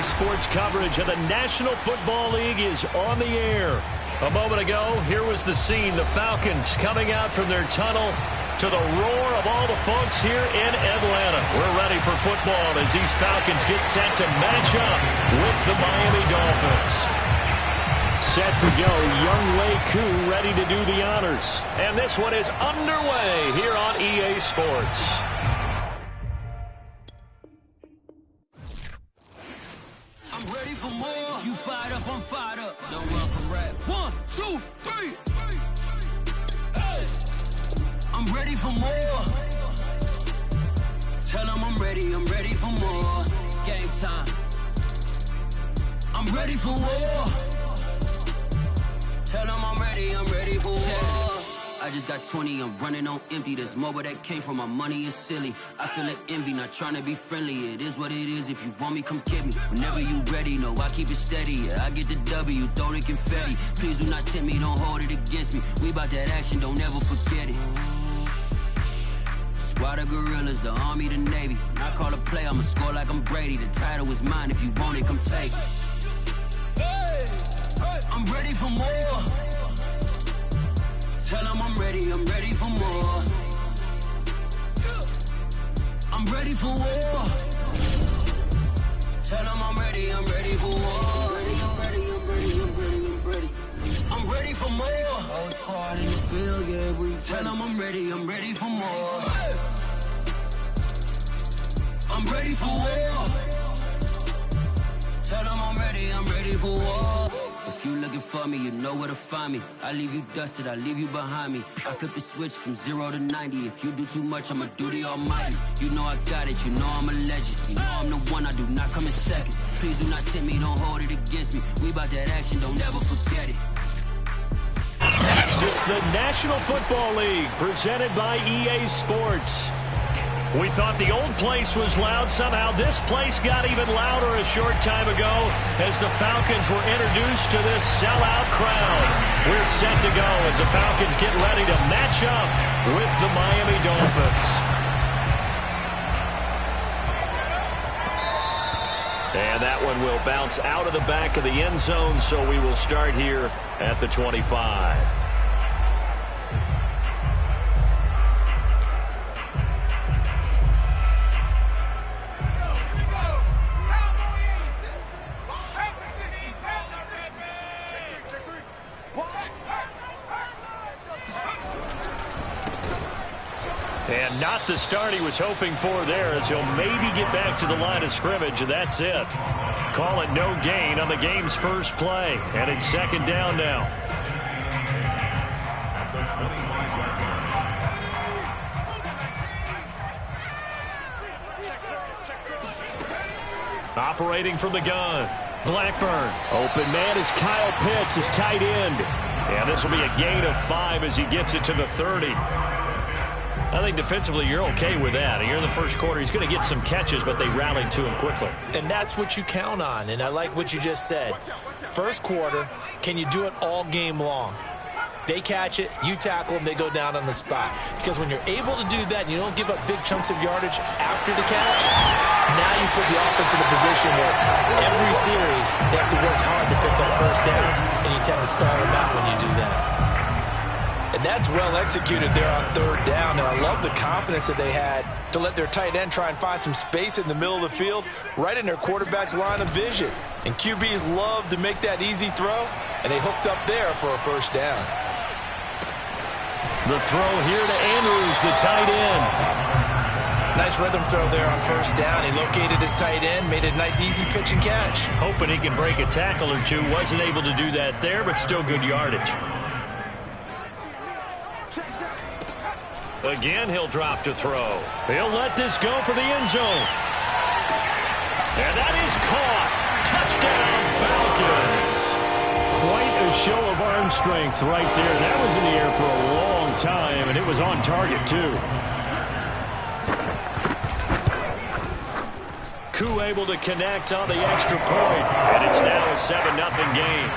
Sports coverage of the National Football League is on the air. A moment ago, here was the scene. The Falcons coming out from their tunnel to the roar of all the folks here in Atlanta. We're ready for football as these Falcons get set to match up with the Miami Dolphins. Set to go, Young Wei Koo ready to do the honors. And this one is underway here on EA Sports. I'm ready for more. You fired up, I'm fired up. Don't run from rap. 1, 2, 3. Hey. I'm ready for more. Tell them I'm ready for more. Game time. I'm ready for war. Tell them I'm ready for war. I just got 20, I'm running on empty. This mobile that came from my money is silly. I feel like envy, not trying to be friendly. It is what it is, if you want me, come get me. Whenever you ready, no, I keep it steady. Yeah, I get the W, throw the confetti. Please do not tempt me, don't hold it against me. We bout that action, don't ever forget it. Squad of gorillas, the army, the navy. When I call a play, I'ma score like I'm Brady. The title is mine, if you want it, come take it. Hey, hey. I'm ready for more. Tell them I'm ready for more. I'm ready for war. Tell them I'm ready for war. I'm ready for more. Oh, squad in the field, yeah, we tell them I'm ready for more. I'm ready for war. Tell them I'm ready for war. If you looking for me, you know where to find me. I leave you dusted, I leave you behind me. I flip the switch from 0 to 90. If you do too much, I'ma do the almighty. You know I got it, you know I'm a legend. You know I'm the one, I do not come in second. Please do not tempt me, don't hold it against me. We bout that action, don't ever forget it. It's the National Football League presented by EA Sports. We thought the old place was loud. Somehow this place got even louder a short time ago as the Falcons were introduced to this sellout crowd. We're set to go as the Falcons get ready to match up with the Miami Dolphins. And that one will bounce out of the back of the end zone, so we will start here at the 25. And not the start he was hoping for there, as he'll maybe get back to the line of scrimmage, and that's it. Call it no gain on the game's first play, and it's second down now. Operating from the gun, Blackburn. Open man is Kyle Pitts, his tight end. And this will be a gain of 5 as he gets it to the 30. I think defensively you're okay with that. Here in the first quarter, he's going to get some catches, but they rallied to him quickly. And that's what you count on, and I like what you just said. First quarter, can you do it all game long? They catch it, you tackle them, they go down on the spot. Because when you're able to do that and you don't give up big chunks of yardage after the catch, now you put the offense in a position where every series they have to work hard to pick up first downs, and you tend to stall them out when you do that. And that's well executed there on third down. And I love the confidence that they had to let their tight end try and find some space in the middle of the field, right in their quarterback's line of vision. And QBs love to make that easy throw, and they hooked up there for a first down. The throw here to Andrews, the tight end. Nice rhythm throw there on first down. He located his tight end, made a nice easy pitch and catch. Hoping he can break a tackle or two. Wasn't able to do that there, but still good yardage. Again, he'll drop to throw. He'll let this go for the end zone. And that is caught. Touchdown, Falcons. Quite a show of arm strength right there. That was in the air for a long time, and it was on target, too. Koo able to connect on the extra point, and it's now a 7-0 game.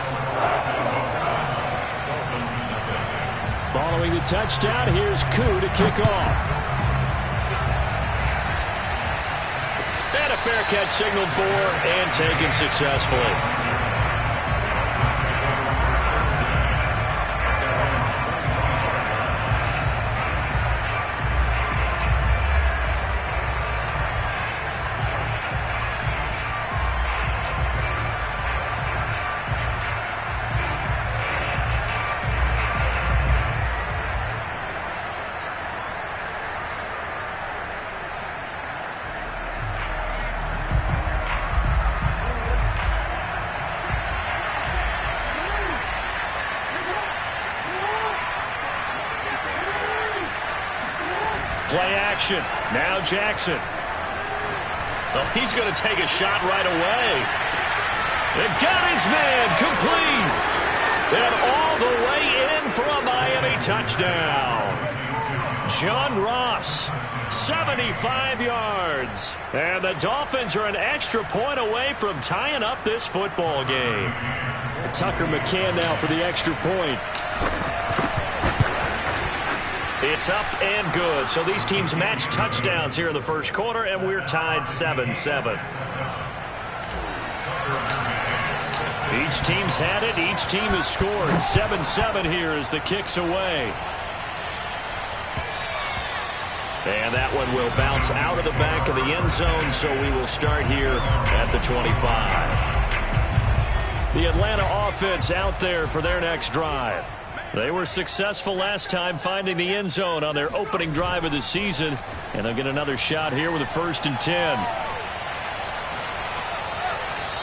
Following the touchdown, here's Koo to kick off. And a fair catch signaled for and taken successfully. Play action. Now Jackson. Well, he's going to take a shot right away. And got his man complete. And all the way in for a Miami touchdown. John Ross, 75 yards. And the Dolphins are an extra point away from tying up this football game. Tucker McCann now for the extra point. It's up and good. So these teams match touchdowns here in the first quarter, and we're tied 7-7. Each team's had it. Each team has scored. 7-7 here as the kick's away. And that one will bounce out of the back of the end zone, so we will start here at the 25. The Atlanta offense out there for their next drive. They were successful last time finding the end zone on their opening drive of the season, and they'll get another shot here with a 1st and 10.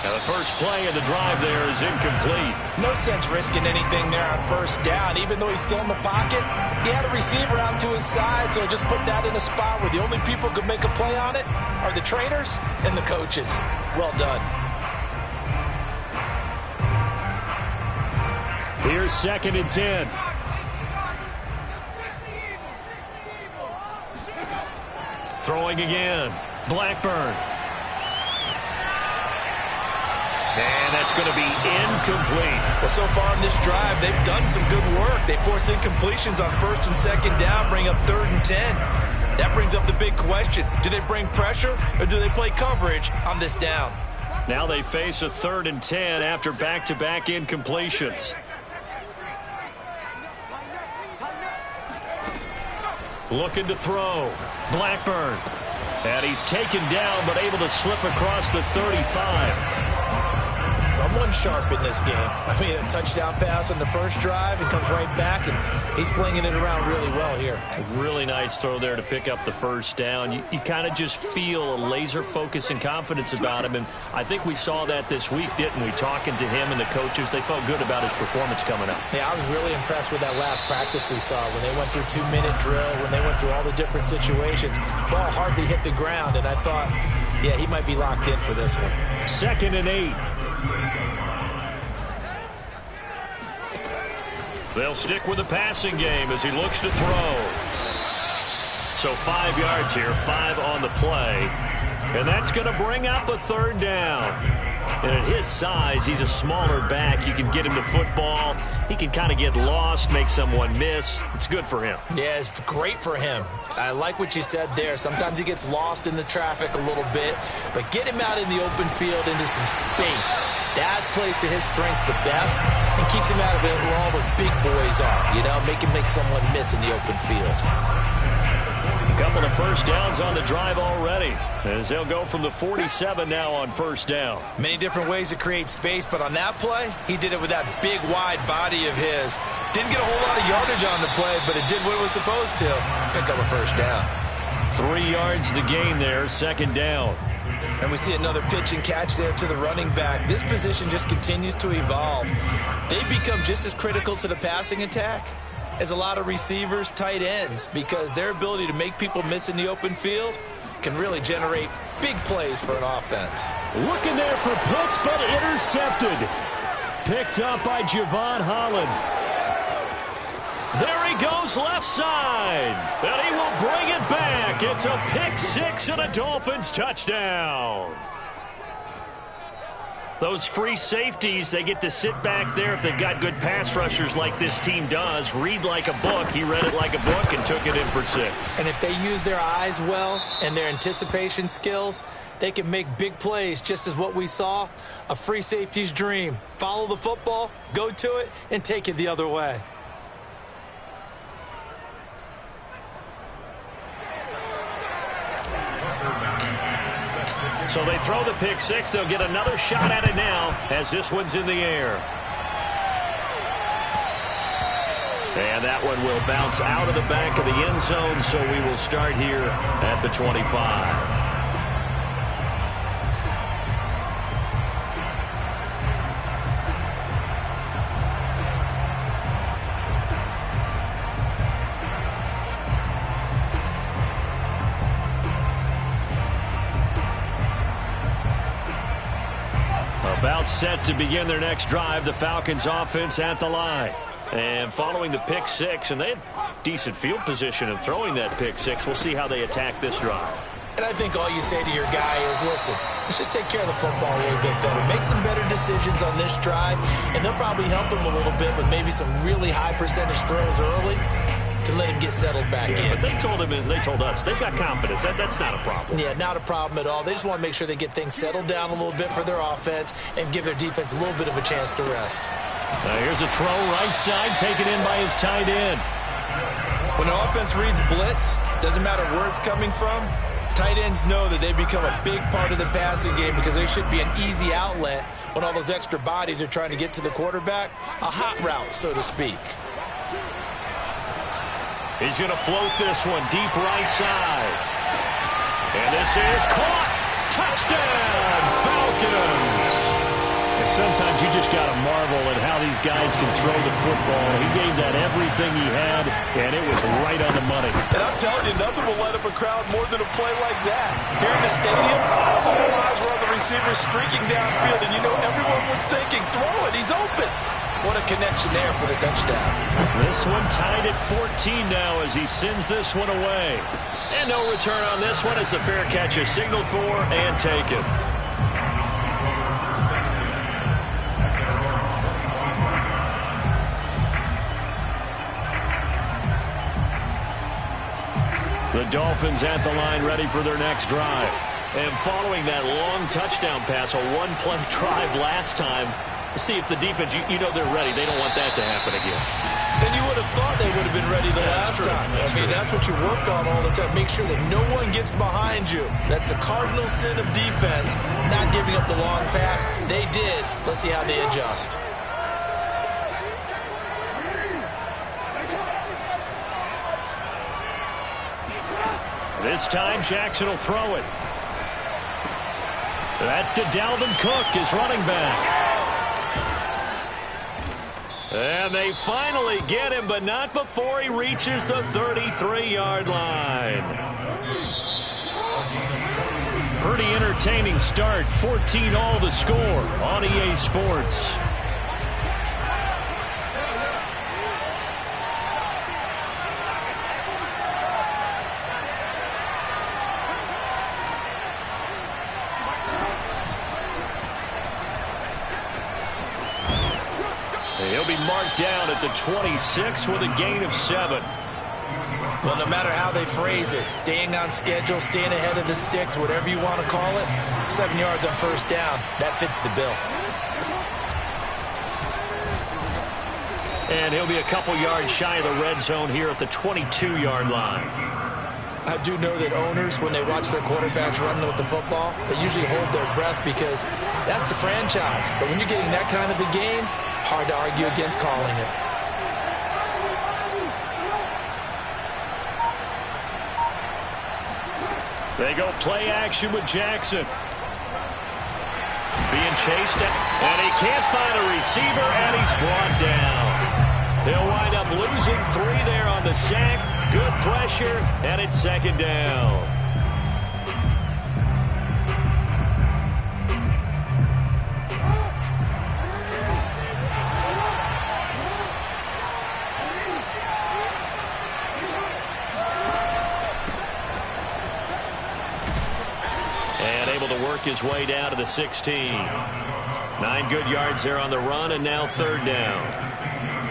Now the first play of the drive there is incomplete. No sense risking anything there on 1st down. Even though he's still in the pocket, he had a receiver out to his side, so just put that in a spot where the only people who could make a play on it are the trainers and the coaches. Well done. Here's 2nd and 10. Throwing again. Blackburn. And that's going to be incomplete. Well, so far in this drive, they've done some good work. They force incompletions on 1st and 2nd down, bring up 3rd and 10. That brings up the big question. Do they bring pressure or do they play coverage on this down? Now they face a 3rd and 10 after back-to-back incompletions. Looking to throw. Blackburn. And he's taken down but able to slip across the 35. Someone sharp in this game. I mean, a touchdown pass on the first drive and comes right back, and he's flinging it around really well here. A really nice throw there to pick up the 1st down. You kind of just feel a laser focus and confidence about him, and I think we saw that this week, didn't we? Talking to him and the coaches, they felt good about his performance coming up. Yeah, I was really impressed with that last practice we saw when they went through 2-minute drill, when they went through all the different situations. Ball hardly hit the ground, and I thought, yeah, he might be locked in for this one. 2nd and 8. They'll stick with the passing game as he looks to throw. So 5 yards here, 5 on the play. And that's going to bring up a 3rd down. And at his size, he's a smaller back. You can get him the football. He can kind of get lost, make someone miss. It's good for him. Yeah, it's great for him. I like what you said there. Sometimes he gets lost in the traffic a little bit, but get him out in the open field into some space. That plays to his strengths the best and keeps him out of it where all the big boys are. You know, make someone miss in the open field. A couple of 1st downs on the drive already, as they'll go from the 47 now on 1st down. Many different ways to create space, but on that play, he did it with that big, wide body of his. Didn't get a whole lot of yardage on the play, but it did what it was supposed to. Pick up a 1st down. 3 yards the gain there, 2nd down. And we see another pitch and catch there to the running back. This position just continues to evolve. They become just as critical to the passing attack as a lot of receivers, tight ends, because their ability to make people miss in the open field can really generate big plays for an offense. Looking there for Pitts, but intercepted. Picked up by Javon Holland. There he goes left side. And he will bring it back. It's a pick 6 and a Dolphins touchdown. Those free safeties, they get to sit back there if they've got good pass rushers like this team does. Read like a book. He read it like a book and took it in for 6. And if they use their eyes well and their anticipation skills, they can make big plays, just as what we saw. A free safety's dream. Follow the football, go to it, and take it the other way. So they throw the pick 6. They'll get another shot at it now as this one's in the air. And that one will bounce out of the back of the end zone, so we will start here at the 25. About set to begin their next drive, the Falcons offense at the line. And following the pick 6, and they have decent field position in throwing that pick 6. We'll see how they attack this drive. And I think all you say to your guy is, listen, let's just take care of the football a little bit better. Make some better decisions on this drive, and they'll probably help him a little bit with maybe some really high percentage throws early to let him get settled back in. But they told him, and they told us, they've got confidence. That's not a problem. Yeah, not a problem at all. They just want to make sure they get things settled down a little bit for their offense and give their defense a little bit of a chance to rest. Now here's a throw right side, taken in by his tight end. When the offense reads blitz, doesn't matter where it's coming from, tight ends know that they become a big part of the passing game because they should be an easy outlet when all those extra bodies are trying to get to the quarterback. A hot route, so to speak. He's going to float this one deep right side. And this is caught. Touchdown, Falcons. And sometimes you just got to marvel at how these guys can throw the football. He gave that everything he had, and it was right on the money. And I'm telling you, nothing will light up a crowd more than a play like that. Here in the stadium, all eyes were on the receiver streaking downfield, and you know everyone was thinking, throw it, he's open. What a connection there for the touchdown. This one tied at 14 now as he sends this one away. And no return on this one as the fair catch is signaled for and taken. The Dolphins at the line ready for their next drive. And following that long touchdown pass, a one-play drive last time, see if the defense, you know they're ready. They don't want that to happen again. Then you would have thought they would have been ready the last time. I mean, that's what you work on all the time. Make sure that no one gets behind you. That's the cardinal sin of defense, not giving up the long pass. They did. Let's see how they adjust. This time, Jackson will throw it. That's to Dalvin Cook, his running back. And they finally get him, but not before he reaches the 33-yard line. Pretty entertaining start. 14-all the score on EA Sports. He'll be marked down at the 26 with a gain of 7. Well, no matter how they phrase it, staying on schedule, staying ahead of the sticks, whatever you want to call it, 7 yards on first down, that fits the bill. And he'll be a couple yards shy of the red zone here at the 22-yard line. I do know that owners, when they watch their quarterbacks running with the football, they usually hold their breath because that's the franchise. But when you're getting that kind of a game, hard to argue against calling it. They go play action with Jackson. Being chased, and he can't find a receiver, and he's brought down. They'll wind up losing 3 there on the sack. Good pressure, and it's second down. And able to work his way down to the 16. 9 good yards there on the run, and now 3rd down.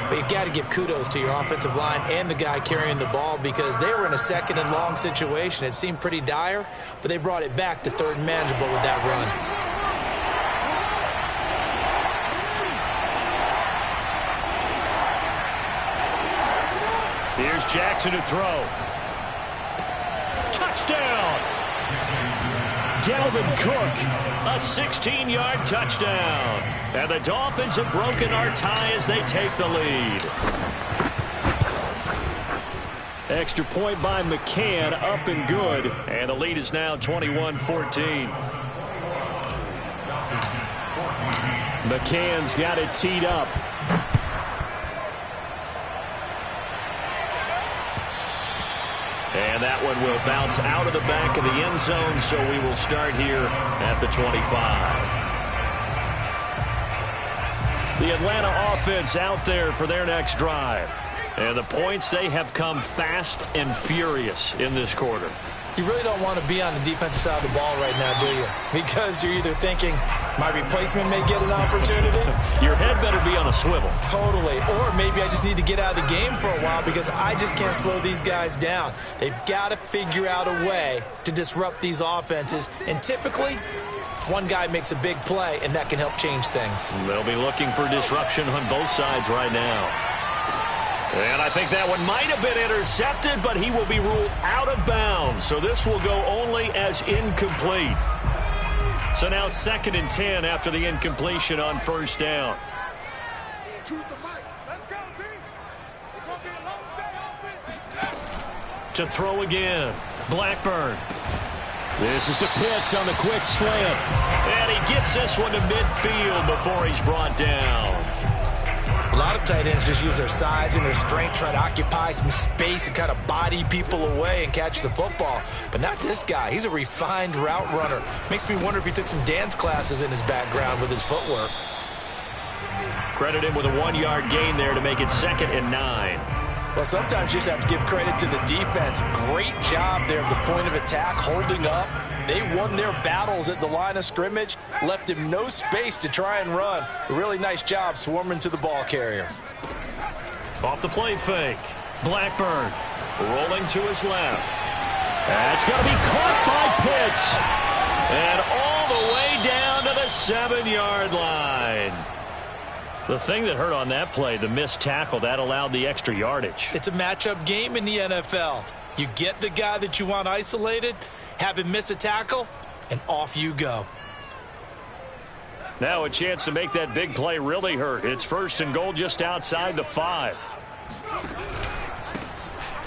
But you got to give kudos to your offensive line and the guy carrying the ball, because they were in a 2nd and long situation. It seemed pretty dire, but they brought it back to 3rd and manageable with that run. Here's Jackson to throw. Touchdown! Dalvin Cook, a 16-yard touchdown. And the Dolphins have broken our tie as they take the lead. Extra point by McCann, up and good. And the lead is now 21-14. McCann's got it teed up. And that one will bounce out of the back of the end zone, so we will start here at the 25. The Atlanta offense out there for their next drive. And the points, they have come fast and furious in this quarter. You really don't want to be on the defensive side of the ball right now, do you? Because you're either thinking, my replacement may get an opportunity. Your head better be on a swivel. Totally. Or maybe I just need to get out of the game for a while because I just can't slow these guys down. They've got to figure out a way to disrupt these offenses. And typically, one guy makes a big play, and that can help change things. They'll be looking for disruption on both sides right now. And I think that one might have been intercepted, but he will be ruled out of bounds. So this will go only as incomplete. So now 2nd and 10 after the incompletion on 1st down. To throw again, Blackburn. This is to Pitts on the quick slant. And he gets this one to midfield before he's brought down. A lot of tight ends just use their size and their strength, try to occupy some space and kind of body people away and catch the football. But not this guy. He's a refined route runner. Makes me wonder if he took some dance classes in his background with his footwork. Credit him with a 1-yard gain there to make it 2nd and 9. Well, sometimes you just have to give credit to the defense. Great job there at the point of attack, holding up. They won their battles at the line of scrimmage, left him no space to try and run. A really nice job swarming to the ball carrier. Off the play fake. Blackburn rolling to his left. That's going to be caught by Pitts. And all the way down to the 7-yard line. The thing that hurt on that play, the missed tackle, that allowed the extra yardage. It's a matchup game in the NFL. You get the guy that you want isolated, have him miss a tackle, and off you go. Now a chance to make that big play really hurt. It's 1st and goal just outside the 5.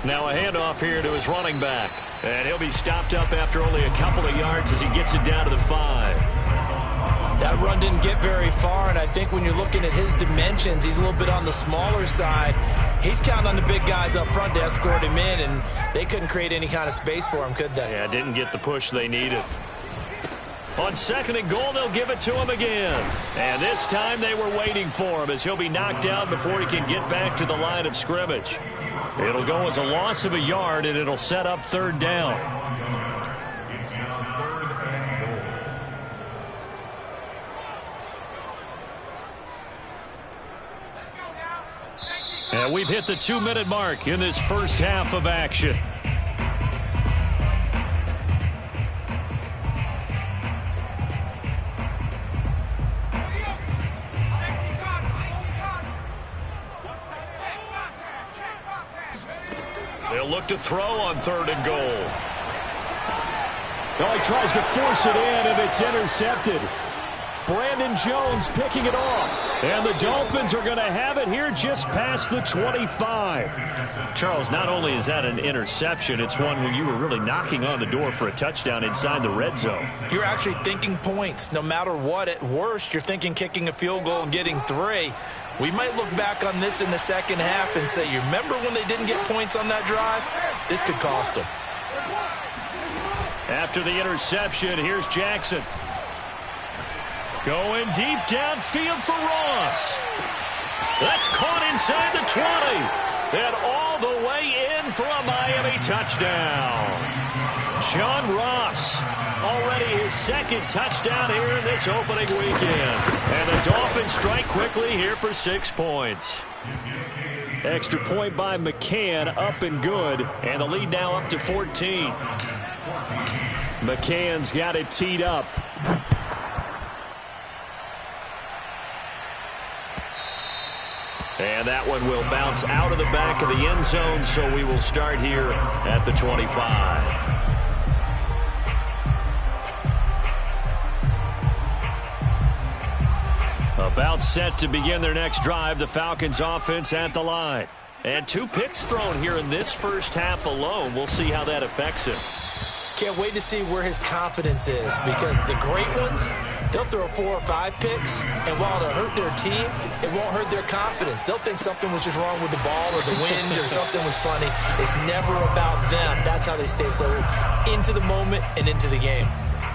Now a handoff here to his running back. And he'll be stopped up after only a couple of yards as he gets it down to the 5. That run didn't get very far, and I think when you're looking at his dimensions, he's a little bit on the smaller side. He's counting on the big guys up front to escort him in, and they couldn't create any kind of space for him, could they? Yeah, didn't get the push they needed. On 2nd and goal, they'll give it to him again. And this time they were waiting for him as he'll be knocked down before he can get back to the line of scrimmage. It'll go as a loss of a yard, and it'll set up 3rd down. And we've hit the 2-minute mark in this first half of action. They'll look to throw on 3rd and goal. Well, he tries to force it in, and it's intercepted. Brandon Jones picking it off. And the Dolphins are going to have it here just past the 25. Charles, not only is that an interception, it's one when you were really knocking on the door for a touchdown inside the red zone. You're actually thinking points. No matter what, at worst, you're thinking kicking a field goal and getting 3. We might look back on this in the second half and say, you remember when they didn't get points on that drive? This could cost them. After the interception, here's Jackson. Going deep downfield for Ross. That's caught inside the 20. And all the way in for a Miami touchdown. John Ross, already his his second touchdown here in this opening weekend. And the Dolphins strike quickly here for 6 points. Extra point by McCann, up and good. And the lead now up to 14. McCann's got it teed up. And that one will bounce out of the back of the end zone, so we will start here at the 25. About set to begin their next drive, the Falcons offense at the line. And 2 picks thrown here in this first half alone. We'll see how that affects him. Can't wait to see where his confidence is, because the great ones, they'll throw 4 or 5 picks, and while it'll hurt their team, it won't hurt their confidence. They'll think something was just wrong with the ball or the wind or something was funny. It's never about them. That's how they stay so into the moment and into the game.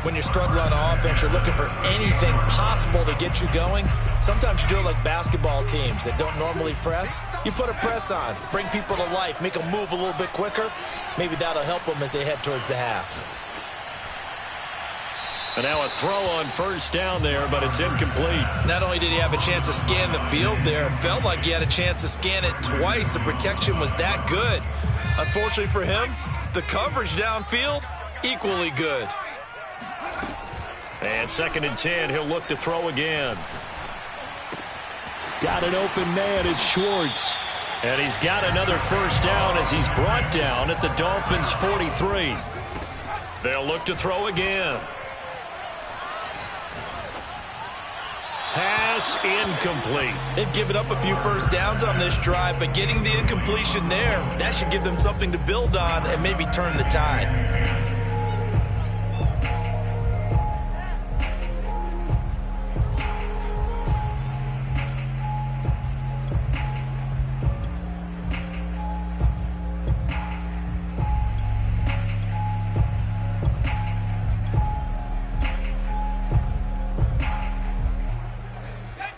When you're struggling on offense, you're looking for anything possible to get you going. Sometimes you do it like basketball teams that don't normally press. You put a press on, bring people to life, make them move a little bit quicker. Maybe that'll help them as they head towards the half. And now a throw on first down there, but it's incomplete. Not only did he have a chance to scan the field there, it felt like he had a chance to scan it twice. The protection was that good. Unfortunately for him, the coverage downfield, equally good. And 2nd and 10, he'll look to throw again. Got an open man, it's Schwartz. And he's got another first down as he's brought down at the Dolphins' 43. They'll look to throw again. Pass incomplete. They've given up a few first downs on this drive, but getting the incompletion there, that should give them something to build on and maybe turn the tide.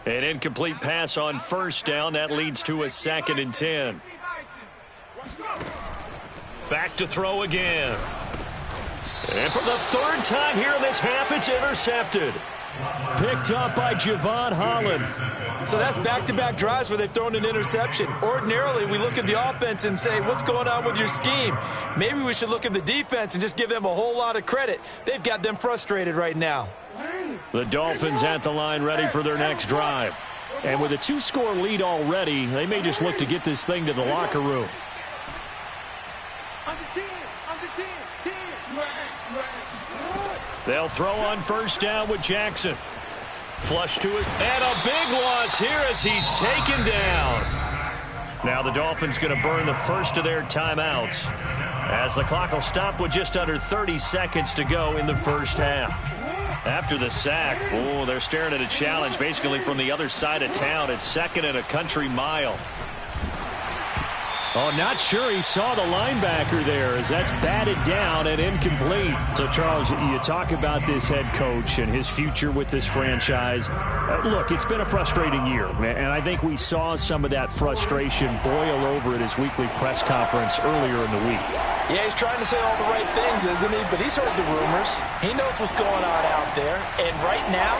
An incomplete pass on first down. That leads to a 2nd and 10. Back to throw again. And for the 3rd time here in this half, it's intercepted. Picked up by Javon Holland. So that's back-to-back drives where they've thrown an interception. Ordinarily, we look at the offense and say, what's going on with your scheme? Maybe we should look at the defense and just give them a whole lot of credit. They've got them frustrated right now. The Dolphins at the line ready for their next drive. And with a 2-score lead already, they may just look to get this thing to the locker room. They'll throw on first down with Jackson. Flush to it. And a big loss here as he's taken down. Now the Dolphins going to burn the first of their timeouts, as the clock will stop with just under 30 seconds to go in the first half. After the sack, they're staring at a challenge basically from the other side of town. It's 2nd and a country mile. Oh, not sure he saw the linebacker there, as that's batted down and incomplete. So, Charles, you talk about this head coach and his future with this franchise. Look, it's been a frustrating year, and I think we saw some of that frustration boil over at his weekly press conference earlier in the week. Yeah, he's trying to say all the right things, isn't he? But he's heard the rumors. He knows what's going on out there. And right now,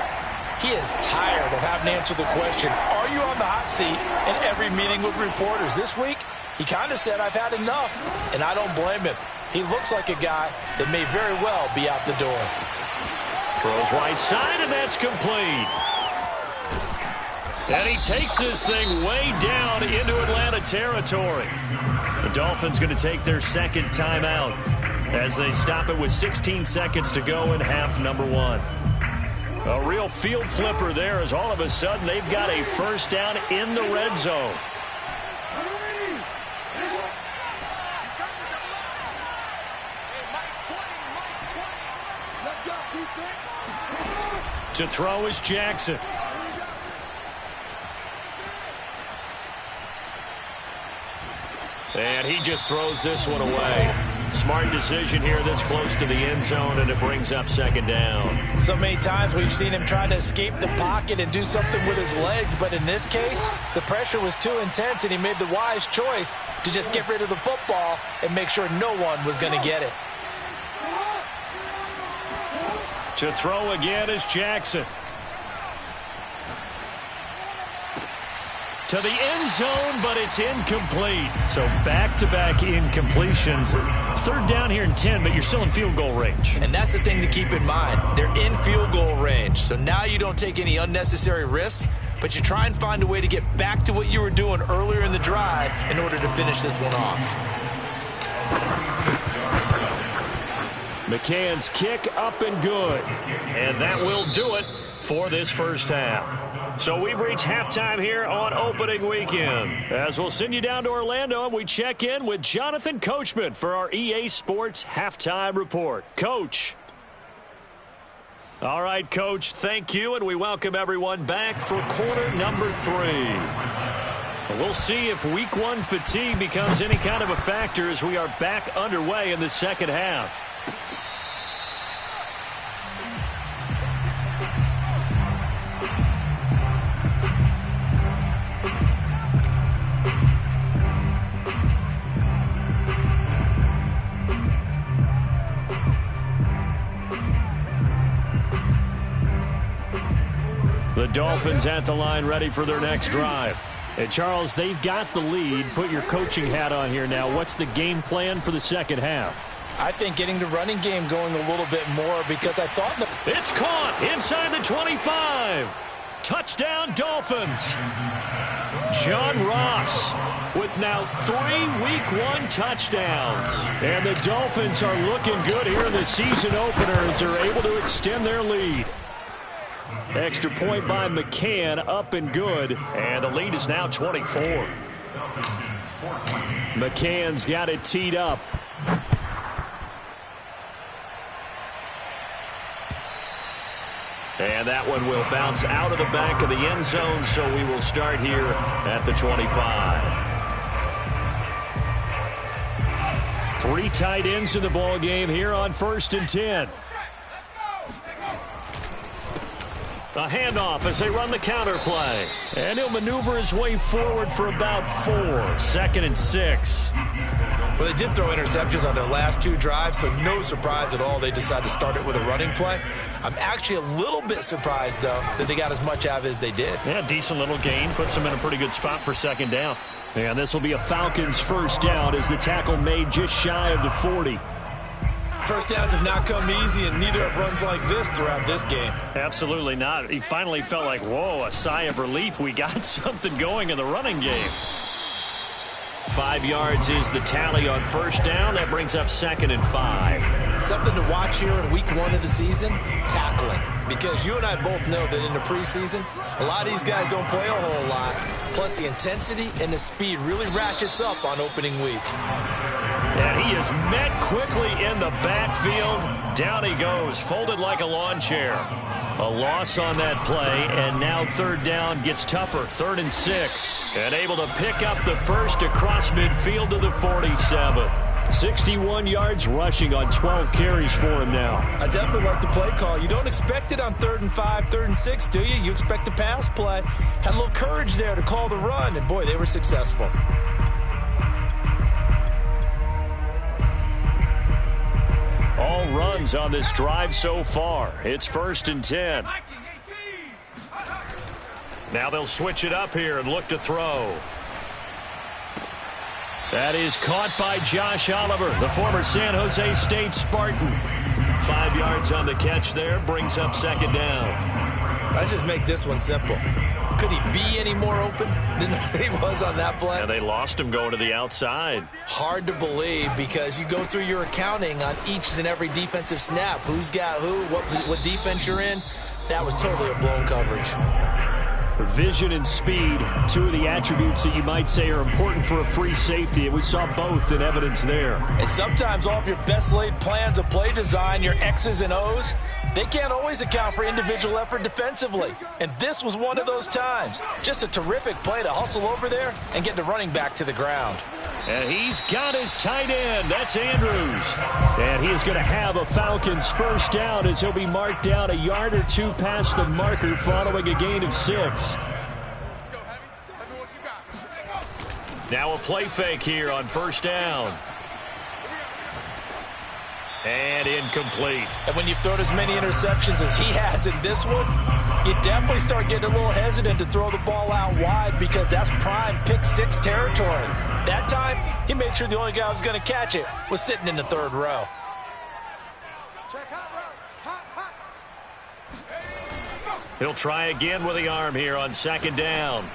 he is tired of having to answer the question, are you on the hot seat in every meeting with reporters? This week, he kind of said, I've had enough. And I don't blame him. He looks like a guy that may very well be out the door. Throws right side, and that's complete. And he takes this thing way down into Atlanta territory. The Dolphins going to take their 2nd timeout as they stop it with 16 seconds to go in half number 1. A real field flipper there, as all of a sudden they've got a first down in the red zone. To throw is Jackson. And he just throws this one away. Smart decision here this close to the end zone, and it brings up 2nd down. So many times we've seen him try to escape the pocket and do something with his legs, but in this case, the pressure was too intense, and he made the wise choice to just get rid of the football and make sure no one was going to get it. To throw again is Jackson. To the end zone, but it's incomplete. So back-to-back incompletions. Third down here in 10, but you're still in field goal range. And that's the thing to keep in mind. They're in field goal range. So now you don't take any unnecessary risks, but you try and find a way to get back to what you were doing earlier in the drive in order to finish this one off. McCann's kick up and good. And that will do it for this first half. So we've reached halftime here on opening weekend. As we'll send you down to Orlando, and we check in with Jonathan Coachman for our EA Sports Halftime Report. Coach. All right, Coach, thank you, and we welcome everyone back for quarter number 3. We'll see if week 1 fatigue becomes any kind of a factor as we are back underway in the second half. The Dolphins at the line ready for their next drive. And Charles, they've got the lead. Put your coaching hat on here now. What's the game plan for the second half? I think getting the running game going a little bit more because I thought... It's caught inside the 25. Touchdown, Dolphins. John Ross with now 3 Week 1 touchdowns. And the Dolphins are looking good here in the season opener as they're able to extend their lead. Extra point by McCann, up and good. And the lead is now 24. McCann's got it teed up. And that one will bounce out of the back of the end zone, so we will start here at the 25. 3 tight ends in the ball game here on 1st and 10. A handoff as they run the counter play. And he'll maneuver his way forward for about 4. 2nd and 6. Well, they did throw interceptions on their last 2 drives, so no surprise at all they decided to start it with a running play. I'm actually a little bit surprised, though, that they got as much out of it as they did. Yeah, decent little gain. Puts them in a pretty good spot for 2nd down. And this will be a Falcons first down as the tackle made just shy of the 40. First downs have not come easy, and neither have runs like this throughout this game. Absolutely not. He finally felt like, whoa, a sigh of relief. We got something going in the running game. 5 yards is the tally on first down. That brings up 2nd and 5. Something to watch here in week 1 of the season, tackling. Because you and I both know that in the preseason, a lot of these guys don't play a whole lot. Plus, the intensity and the speed really ratchets up on opening week. And he is met quickly in the backfield. Down he goes, folded like a lawn chair. A loss on that play, and now 3rd down gets tougher. 3rd and 6. And able to pick up the first across midfield to the 47. 61 yards rushing on 12 carries for him now. I definitely like the play call. You don't expect it on 3rd and 5, 3rd and 6, do you? You expect a pass play. Had a little courage there to call the run, and boy, they were successful. All runs on this drive so far. It's 1st and 10. Now they'll switch it up here and look to throw. That is caught by Josh Oliver, the former San Jose State Spartan. 5 yards on the catch there, brings up 2nd down. Let's just make this one simple. Could he be any more open than he was on that play? And they lost him going to the outside. Hard to believe because you go through your accounting on each and every defensive snap. Who's got who, what defense you're in. That was totally a blown coverage. Vision and speed, 2 of the attributes that you might say are important for a free safety, and we saw both in evidence there. And sometimes all of your best laid plans of play design, your X's and O's, they can't always account for individual effort defensively. And this was one of those times. Just a terrific play to hustle over there and get the running back to the ground. And he's got his tight end. That's Andrews. And he is going to have a Falcons first down as he'll be marked down a yard or 2 past the marker following a gain of 6. Now a play fake here on first down. And incomplete. And when you've thrown as many interceptions as he has in this one, you definitely start getting a little hesitant to throw the ball out wide because that's prime pick six territory. That time, he made sure the only guy who was going to catch it was sitting in the third row. He'll try again with the arm here on second down.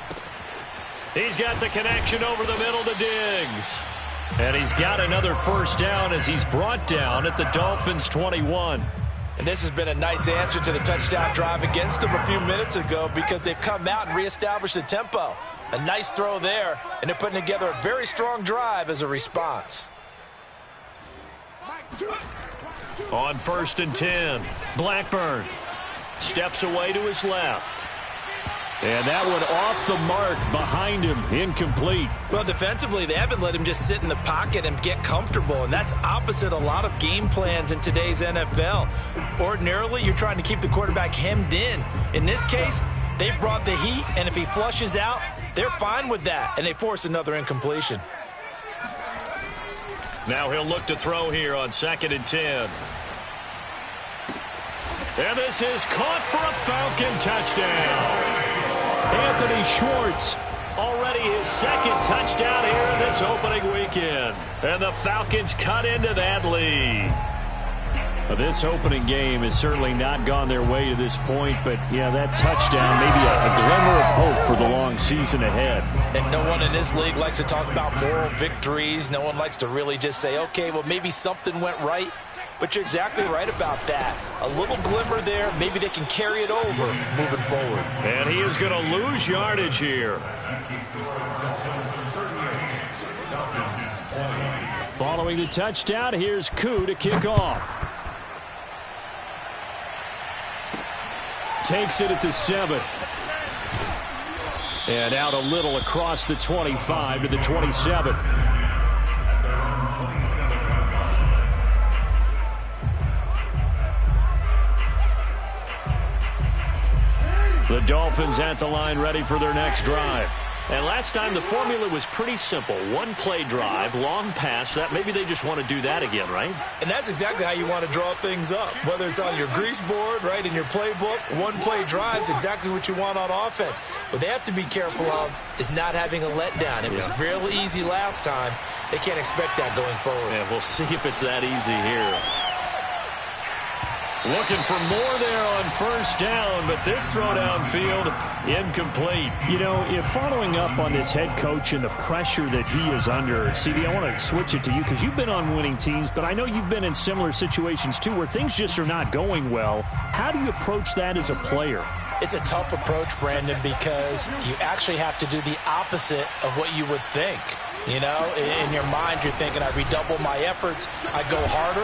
He's got the connection over the middle to Diggs. And he's got another first down as he's brought down at the Dolphins' 21. And this has been a nice answer to the touchdown drive against them a few minutes ago because they've come out and reestablished the tempo. A nice throw there, and they're putting together a very strong drive as a response. On 1st and 10, Blackburn steps away to his left. And that one off the mark behind him, incomplete. Well, defensively, they haven't let him just sit in the pocket and get comfortable, and that's opposite a lot of game plans in today's NFL. Ordinarily, you're trying to keep the quarterback hemmed in. In this case, they've brought the heat, and if he flushes out, they're fine with that, and they force another incompletion. Now he'll look to throw here on 2nd and 10. And this is caught for a Falcon touchdown. Anthony Schwartz, already his second touchdown here in this opening weekend. And the Falcons cut into that lead. This opening game has certainly not gone their way to this point, but, yeah, that touchdown, maybe a glimmer of hope for the long season ahead. And no one in this league likes to talk about moral victories. No one likes to really just say, okay, well, maybe something went right. But you're exactly right about that. A little glimmer there. Maybe they can carry it over moving forward. And he is going to lose yardage here. Following the touchdown, here's Koo to kick off. Takes it at the 7. And out a little across the 25 to the 27. The Dolphins at the line ready for their next drive. And last time the formula was pretty simple. One play drive, long pass. That maybe they just want to do that again, right? And that's exactly how you want to draw things up. Whether it's on your grease board, right, in your playbook, one play drive is exactly what you want on offense. What they have to be careful of is not having a letdown. It was really easy last time. They can't expect that going forward. Yeah, we'll see if it's that easy here. Looking for more there on first down, but this throw downfield, incomplete. You know, if following up on this head coach and the pressure that he is under, CD, I want to switch it to you because you've been on winning teams, but I know you've been in similar situations too where things just are not going well. How do you approach that as a player? It's a tough approach, Brandon, because you actually have to do the opposite of what you would think. You know, in your mind, you're thinking, I redouble my efforts, I go harder.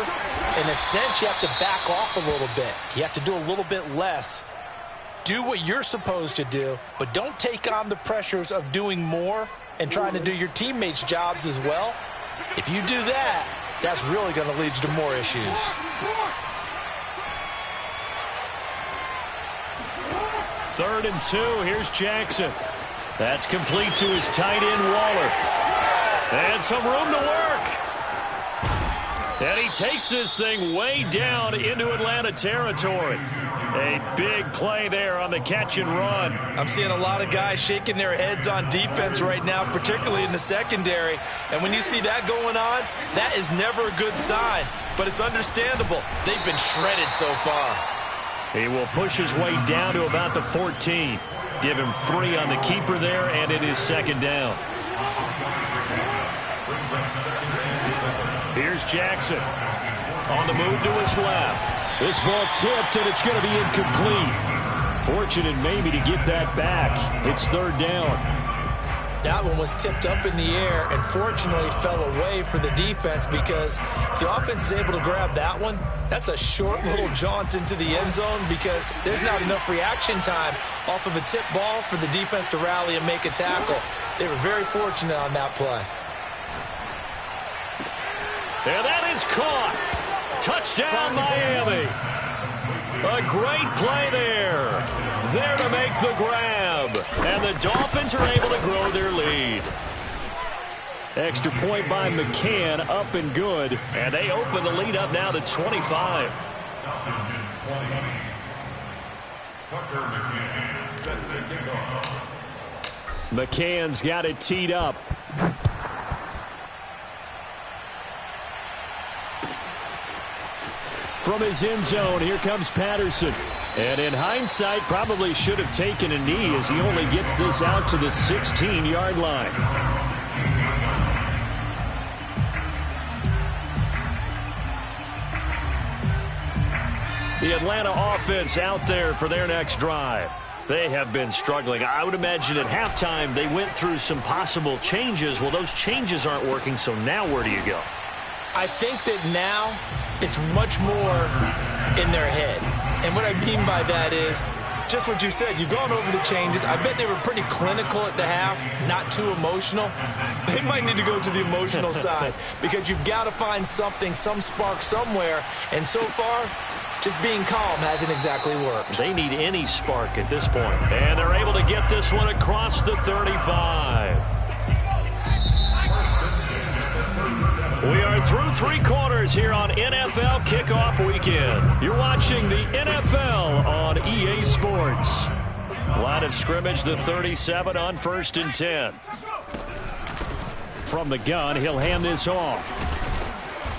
In a sense, you have to back off a little bit. You have to do a little bit less. Do what you're supposed to do, but don't take on the pressures of doing more and trying to do your teammates' jobs as well. If you do that, that's really going to lead you to more issues. Third and 2, here's Jackson. That's complete to his tight end, Waller. And some room to work. And he takes this thing way down into Atlanta territory. A big play there on the catch and run. I'm seeing a lot of guys shaking their heads on defense right now, particularly in the secondary. And when you see that going on, that is never a good sign. But it's understandable. They've been shredded so far. He will push his way down to about the 14. Give him 3 on the keeper there, and it is second down. Here's Jackson on the move to his left. This ball tipped, and it's going to be incomplete. Fortunate maybe to get that back. It's third down. That one was tipped up in the air and fortunately fell away for the defense because if the offense is able to grab that one, that's a short little jaunt into the end zone because there's not enough reaction time off of a tip ball for the defense to rally and make a tackle. They were very fortunate on that play. And that is caught. Touchdown, Miami. A great play there. There to make the grab. And the Dolphins are able to grow their lead. Extra point by McCann, up and good. And they open the lead up now to 25. McCann's got it teed up. From his end zone, here comes Patterson. And in hindsight, probably should have taken a knee as he only gets this out to the 16-yard line. The Atlanta offense out there for their next drive. They have been struggling. I would imagine at halftime they went through some possible changes. Well, those changes aren't working, so now where do you go? I think that now it's much more in their head. And what I mean by that is just what you said. You've gone over the changes. I bet they were pretty clinical at the half, not too emotional. They might need to go to the emotional side because you've got to find something, some spark somewhere. And so far, just being calm hasn't exactly worked. They need any spark at this point. And they're able to get this one across the 35. We are through three quarters here on NFL Kickoff Weekend. You're watching the NFL on EA Sports. Line of scrimmage, the 37 on 1st and 10. From the gun, he'll hand this off.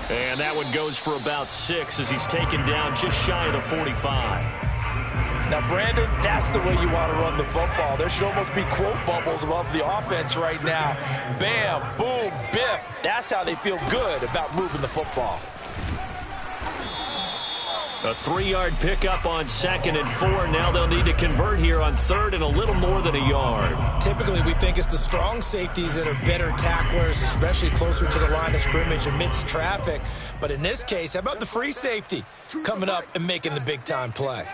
And that one goes for about 6 as he's taken down just shy of the 45. Now, Brandon, that's the way you want to run the football. There should almost be quote bubbles above the offense right now. Bam, boom, biff. That's how they feel good about moving the football. A 3-yard pickup on 2nd and 4. Now they'll need to convert here on 3rd and a little more than a yard. Typically, we think it's the strong safeties that are better tacklers, especially closer to the line of scrimmage amidst traffic. But in this case, how about the free safety coming up and making the big-time play?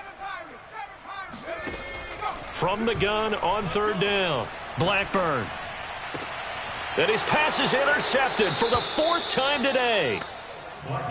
From the gun on 3rd down, Blackburn. And his pass is intercepted for the 4th time today.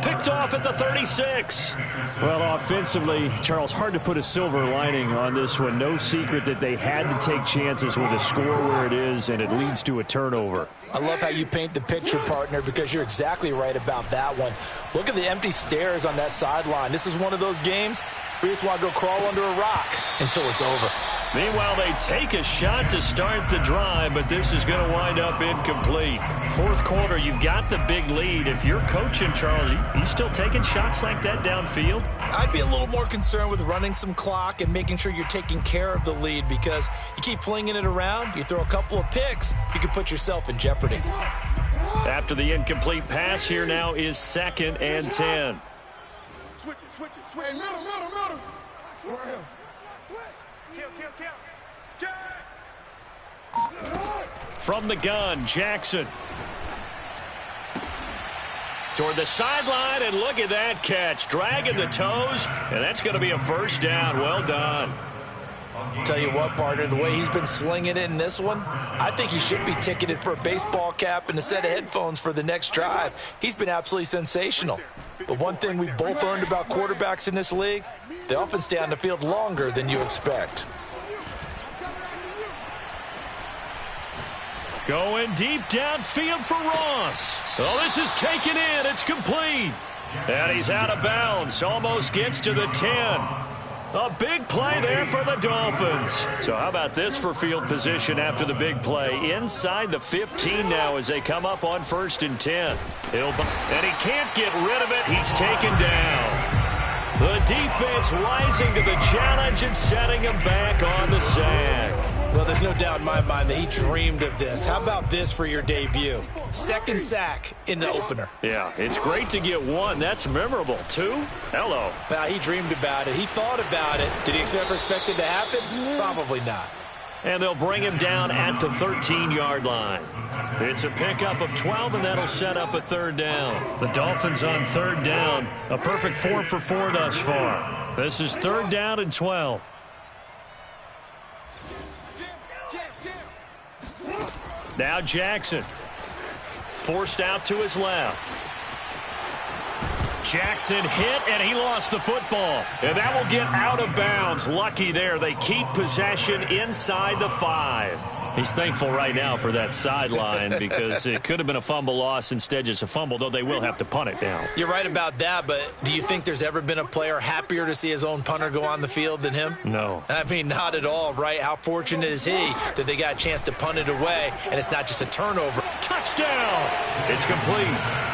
Picked off at the 36. Well, offensively, Charles, hard to put a silver lining on this one. No secret that they had to take chances with a score where it is, and it leads to a turnover. I love how you paint the picture, partner, because you're exactly right about that one. Look at the empty stares on that sideline. This is one of those games where you just want to go crawl under a rock until it's over. Meanwhile, they take a shot to start the drive, but this is going to wind up incomplete. 4th quarter, you've got the big lead. If you're coaching, Charles, you still taking shots like that downfield? I'd be a little more concerned with running some clock and making sure you're taking care of the lead because you keep flinging it around, you throw a couple of picks, you can put yourself in jeopardy. After the incomplete pass, here now is 2nd and 10. Switch it. Hey, middle. Kill. From the gun, Jackson. Toward the sideline, and look at that catch. Dragging the toes, and that's going to be a 1st down. Well done. Tell you what, partner, the way he's been slinging it in this one, I think he should be ticketed for a baseball cap and a set of headphones for the next drive. He's been absolutely sensational. But one thing we both learned about quarterbacks in this league, they often stay on the field longer than you expect. Going deep downfield for Ross. Oh, this is taken in. It's complete. And he's out of bounds. Almost gets to the 10. A big play there for the Dolphins. So how about this for field position after the big play? Inside the 15 now as they come up on 1st and 10. And he can't get rid of it. He's taken down. The defense rising to the challenge and setting him back on the sack. Well, there's no doubt in my mind that he dreamed of this. How about this for your debut? 2nd sack in the opener. Yeah, it's great to get 1. That's memorable. 2? Hello. Well, he dreamed about it. He thought about it. Did he ever expect it to happen? Probably not. And they'll bring him down at the 13-yard line. It's a pickup of 12, and that'll set up a 3rd down. The Dolphins on 3rd down. A perfect 4 for 4 thus far. This is 3rd down and 12. Now Jackson. Forced out to his left. Jackson hit, and he lost the football. And that will get out of bounds. Lucky there. They keep possession inside the 5. He's thankful right now for that sideline because it could have been a fumble loss, instead just a fumble, though they will have to punt it now. You're right about that, but do you think there's ever been a player happier to see his own punter go on the field than him? No. I mean, not at all, right? How fortunate is he that they got a chance to punt it away, and it's not just a turnover. Touchdown! It's complete.